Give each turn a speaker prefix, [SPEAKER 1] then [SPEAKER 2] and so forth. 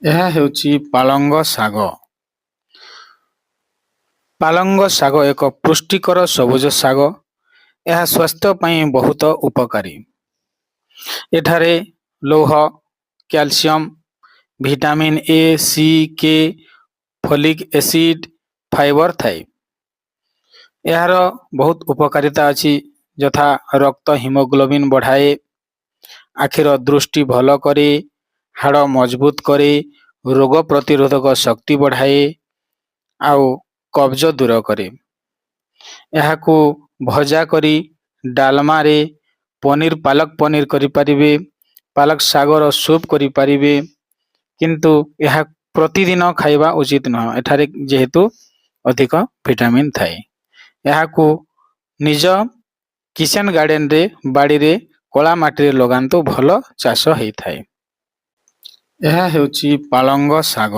[SPEAKER 1] ଏହା ହେଉଛି ପାଳଙ୍ଗ ଶାଗ। ପାଳଙ୍ଗ ଶାଗ ଏକ ପୁଷ୍ଟିକର ସବୁଜ ଶାଗ। ଏହା ସ୍ୱାସ୍ଥ୍ୟ ପାଇଁ ବହୁତ ଉପକାରୀ। ଏଠାରେ ଲୌହ, calcium, vitamin A, C, K, folic acid, fibre ଥାଏ। ଏହାର ବହୁତ ଉପକାରିତା ଅଛି, ଯଥା ରକ୍ତ ହିମୋଗ୍ଲୋବିନ ବଢ଼ାଏ, ଆଖିର ଦୃଷ୍ଟି ଭଲ କରେ, ହାଡ଼ ମଜବୁତ କରେ, ରୋଗ ପ୍ରତିରୋଧକ ଶକ୍ତି ବଢ଼ାଏ, ଆଉ କବ୍ଜ ଦୂର କରେ। ଏହାକୁ ଭଜା କରି ଡାଲମାରେ ପାଲକ ପନିର କରିପାରିବେ, ପାଲକ ଶାଗର ସୁପ୍ କରିପାରିବେ, କିନ୍ତୁ ଏହା ପ୍ରତିଦିନ ଖାଇବା ଉଚିତ ନୁହେଁ, ଏଠାରେ ଯେହେତୁ ଅଧିକ ଭିଟାମିନ୍ ଥାଏ। ଏହାକୁ ନିଜ କିଚେନ ଗାର୍ଡେନରେ ବାଡ଼ିରେ କଳା ମାଟିରେ ଲଗାନ୍ତୁ, ଭଲ ଚାଷ ହେଇଥାଏ। ଏହା ହେଉଛି ପାଳଙ୍ଗ ଶାଗ।